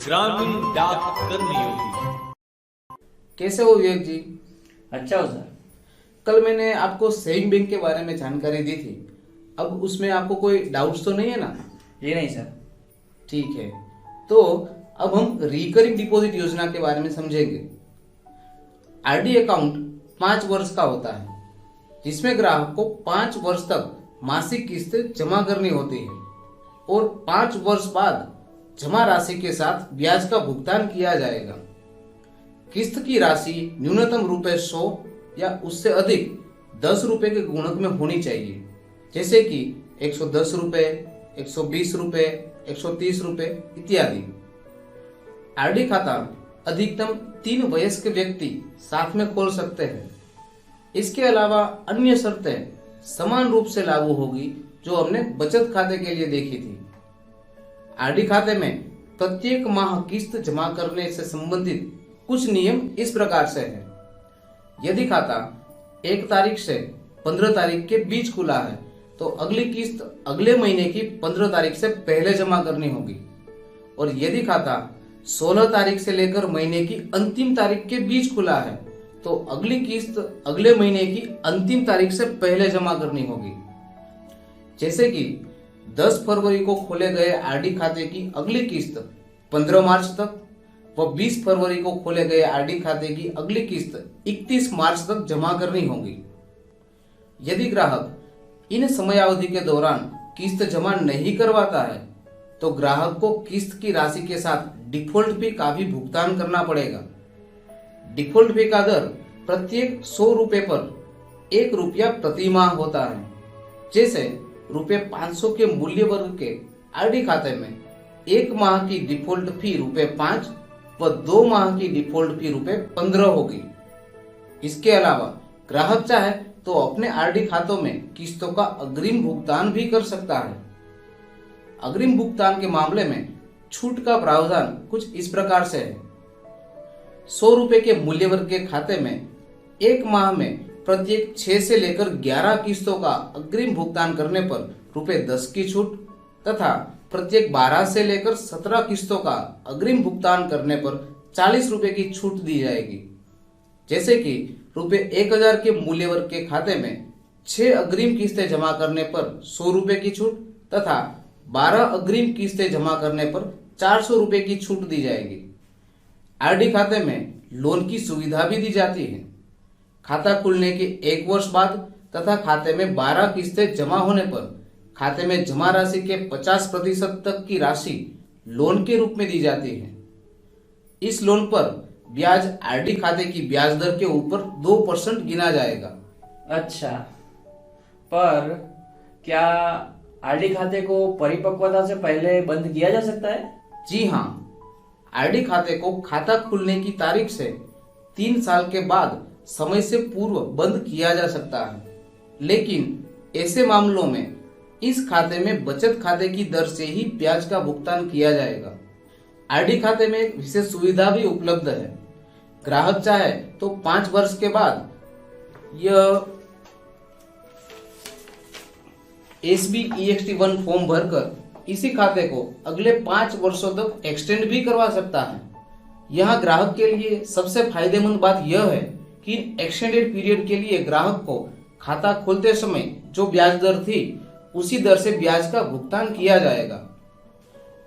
ग्रामीण डाक कर्मयोगी। कैसे हो विवेक जी? अच्छा हो सर। कल मैंने आपको सेविंग बैंक के बारे में जानकारी दी थी। अब उसमें आपको कोई डाउट्स तो नहीं है ना? ये नहीं सर। ठीक है, तो अब हम रिकरिंग डिपॉजिट योजना के बारे में समझेंगे। आरडी अकाउंट 5 वर्ष का होता है, जिसमें ग्राहक को 5 वर्ष तक मासिक किस्त जमा करनी होती है और 5 वर्ष बाद जमा राशि के साथ ब्याज का भुगतान किया जाएगा। किस्त की राशि न्यूनतम ₹100 या उससे अधिक ₹10 के गुणक में होनी चाहिए, जैसे कि ₹110, ₹120, ₹130 इत्यादि। आरडी खाता अधिकतम 3 वयस्क व्यक्ति साथ में खोल सकते हैं। इसके अलावा अन्य शर्तें समान रूप से लागू होगी जो हमने बचत खाते के लिए देखी थी। आरडी खाते में प्रत्येक माह किस्त जमा करने से संबंधित कुछ नियम इस प्रकार से हैं। यदि खाता 1 तारीख से 15 तारीख के बीच खुला है तो अगली किस्त अगले महीने की 15 तारीख से पहले जमा करनी होगी, और यदि खाता 16 तारीख से लेकर महीने की अंतिम तारीख के बीच खुला है तो अगली किस्त अगले महीने की अंतिम तारीख से पहले जमा करनी होगी। जैसे कि 10 फरवरी को खोले गए आरडी खाते की अगली किस्त 15 मार्च तक व 20 फरवरी को खोले गए आरडी खाते की अगली किस्त 31 मार्च तक जमा करनी होगी। यदि ग्राहक इन समयावधि के दौरान किस्त जमा नहीं करवाता है तो ग्राहक को किस्त की राशि के साथ डिफॉल्ट फी का भी भुगतान करना पड़ेगा। डिफॉल्ट फी का दर प्रत्येक ₹100 पर ₹1 प्रति माह होता है। जैसे ₹500 के मूल्य वर्ग के आरडी खाते में 1 माह की डिफॉल्ट फी ₹5 व 2 माह की डिफॉल्ट फी ₹15 होगी। इसके अलावा ग्राहक चाहे तो अपने आरडी खातों में किस्तों का अग्रिम भुगतान भी कर सकता है। अग्रिम भुगतान के मामले में छूट का प्रावधान कुछ इस प्रकार से है। ₹100 के मूल्य वर्ग के खाते में 1 माह में प्रत्येक 6 से लेकर 11 किस्तों का अग्रिम भुगतान करने पर ₹10 की छूट तथा प्रत्येक 12 से लेकर 17 किस्तों का अग्रिम भुगतान करने पर ₹40 की छूट दी जाएगी। जैसे कि ₹1000 के मूल्य वर्ग के खाते में 6 अग्रिम किस्तें जमा करने पर ₹100 की छूट तथा 12 अग्रिम किस्तें जमा करने पर ₹400 की छूट दी जाएगी। आरडी खाते में लोन की सुविधा भी दी जाती है। खाता खुलने के 1 वर्ष बाद तथा खाते में 12 किस्तें जमा होने पर खाते में जमा राशि के 50% तक की राशि लोन के रूप में दी जाती है। इस लोन पर ब्याज आरडी खाते की ब्याज दर के ऊपर 2% गिना जाएगा। अच्छा, पर क्या आरडी खाते को परिपक्वता से पहले बंद किया जा सकता है? जी हाँ, आरडी खाते को खाता खुलने की तारीख से 3 साल के बाद समय से पूर्व बंद किया जा सकता है, लेकिन ऐसे मामलों में इस खाते में बचत खाते की दर से ही ब्याज का भुगतान किया जाएगा। आरडी खाते में एक विशेष सुविधा भी उपलब्ध है। ग्राहक चाहे तो 5 वर्ष के बाद यह SB EXT1 फॉर्म भरकर इसी खाते को अगले 5 वर्षों तक एक्सटेंड भी करवा सकता है। यहाँ ग्राहक के लिए सबसे फायदेमंद बात यह है कि एक्सटेंडेड पीरियड के लिए ग्राहक को खाता खोलते समय जो ब्याज दर थी उसी दर से ब्याज का भुगतान किया जाएगा।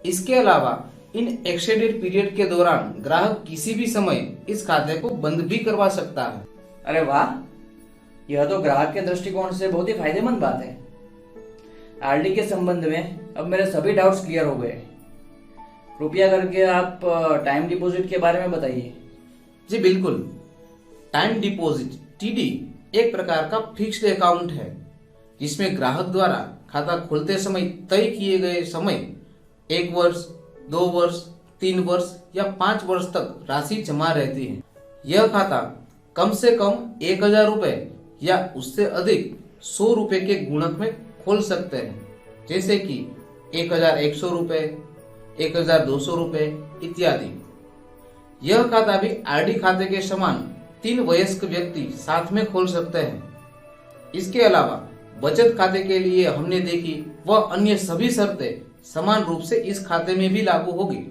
इसके अलावा इन एक्सटेंडेड पीरियड के दौरान ग्राहक किसी भी समय इस खाते को बंद भी करवा सकता है। अरे वाह, यह तो ग्राहक के दृष्टिकोण से बहुत ही फायदेमंद बात है। आरडी के संबंध में अब मेरे सभी डाउट्स क्लियर हो गए। कृपया करके आप टाइम डिपॉजिट के बारे में बताइए। जी बिल्कुल। टाइम डिपॉजिट TD एक प्रकार का फिक्स्ड अकाउंट है, जिसमें ग्राहक द्वारा खाता खोलते समय तय किए गए समय 1 वर्ष, 2 वर्ष, 3 वर्ष या 5 वर्ष तक राशि जमा रहती है। यह खाता कम से कम ₹1000 या उससे अधिक ₹100 के गुणक में खोल सकते हैं, जैसे कि ₹1100, ₹1200 इत्यादि। यह खाता भी आरडी खाते के समान 3 वयस्क व्यक्ति साथ में खोल सकते हैं। इसके अलावा बचत खाते के लिए हमने देखी वह अन्य सभी शर्तें समान रूप से इस खाते में भी लागू होगी।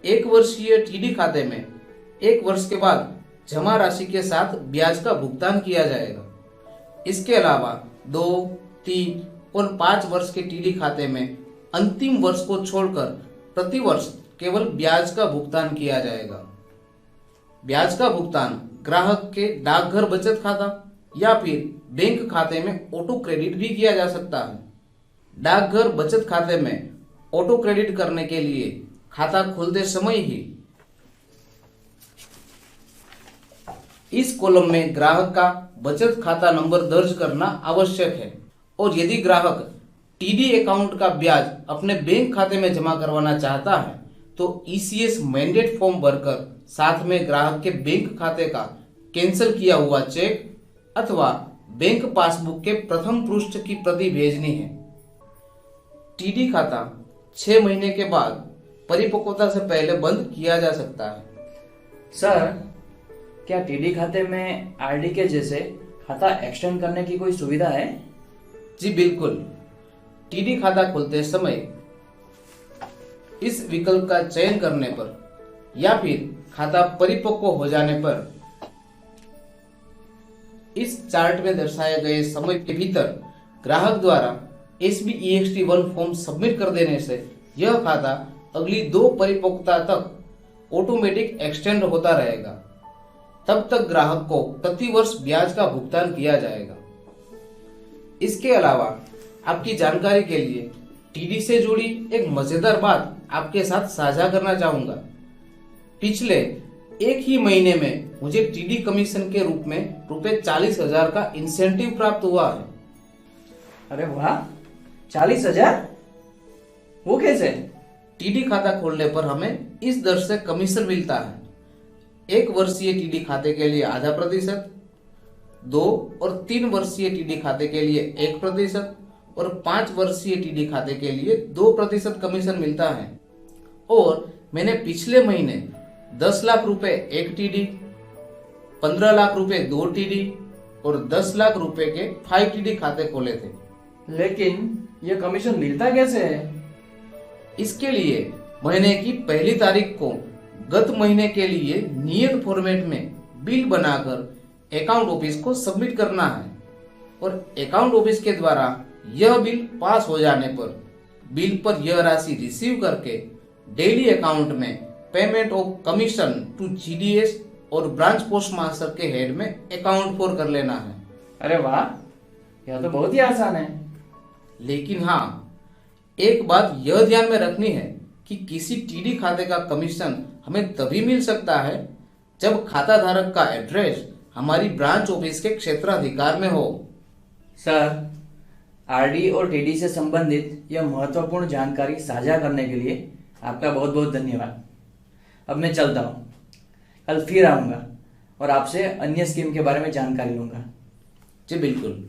एक वर्षीय टीडी खाते में 1 वर्ष के बाद जमा राशि के साथ ब्याज का भुगतान किया जाएगा। इसके अलावा 2, 3 और 5 वर्ष के टीडी खाते में अंतिम वर्ष को छोड़कर प्रति वर्ष केवल ब्याज का भुगतान किया जाएगा। ब्याज का भुगतान ग्राहक के डाकघर बचत खाता या फिर बैंक खाते में ऑटो क्रेडिट भी किया जा सकता है। डाकघर बचत खाते में ऑटो क्रेडिट करने के लिए खाता खोलते समय ही इस कॉलम में ग्राहक का बचत खाता नंबर दर्ज करना आवश्यक है और यदि ग्राहक टीडी अकाउंट का ब्याज अपने बैंक खाते में जमा करवाना चाहता है तो ईसीएस मैंडेट फॉर्म भरकर साथ में ग्राहक के बैंक खाते का कैंसिल किया हुआ चेक अथवा बैंक पासबुक के प्रथम पृष्ठ की प्रति भेजनी है। टीडी खाता 6 महीने के बाद परिपक्वता से पहले बंद किया जा सकता है। सर, क्या टीडी खाते में आरडी के जैसे खाता एक्सटेंड करने की कोई सुविधा है? जी बिल्कुल। टीडी खाता खोलते समय इस विकल्प का चयन करने पर या फिर खाता परिपक्व हो जाने पर इस चार्ट में दर्शाए गए समय के भीतर ग्राहक द्वारा SBEXT1 फॉर्म सबमिट कर देने से यह खाता अगली 2 परिपक्वता तक ऑटोमेटिक एक्सटेंड होता रहेगा। तब तक ग्राहक को प्रति वर्ष ब्याज का भुगतान किया जाएगा। इसके अलावा आपकी जानकारी के लिए टीडी से जुड़ी एक मजेदार बात आपके साथ साझा करना चाहूंगा। पिछले एक ही महीने में मुझे टीडी कमीशन के रूप में ₹40,000 का इंसेंटिव प्राप्त हुआ है। अरे वाह, 40,000? वो कैसे? टीडी खाता खोलने पर हमें इस दर से कमीशन मिलता है। 1 वर्षीय टीडी खाते के लिए 0.5%, 2 और 3 वर्षीय टीडी खाते के लिए 1% और 5 वर्षीय टीडी खाते के लिए 2% कमीशन मिलता है। और मैंने पिछले महीने 10 लाख रुपए 1 टीडी, 15 लाख रुपए 2 टीडी और 10 लाख रुपए के 5 टीडी खाते खोले थे। लेकिन यह कमीशन मिलता कैसे है? इसके लिए महीने की पहली तारीख को गत महीने के लिए नियत फॉर्मेट में बिल बनाकर अकाउंट ऑफिस को सबमिट करना है और अकाउंट ऑफिस के द्वारा यह बिल पास हो जाने पर बिल पर यह राशि रिसीव करके डेली अकाउंट में payment of commission to GDS और ब्रांच पोस्ट मास्टर के हेड में अकाउंट फॉर कर लेना है। अरे वाह, यह तो बहुत ही आसान है। लेकिन हाँ, एक बात यह ध्यान में रखनी है कि किसी टीडी खाते का कमीशन हमें तभी मिल सकता है जब खाता धारक का एड्रेस हमारी ब्रांच ऑफिस के क्षेत्राधिकार में हो। सर, आरडी और टीडी से संबंधित यह महत्वपूर्ण जानकारी साझा करने के लिए आपका बहुत बहुत धन्यवाद। अब मैं चलता हूँ, कल फिर आऊँगा और आपसे अन्य स्कीम के बारे में जानकारी लूँगा। जी बिल्कुल।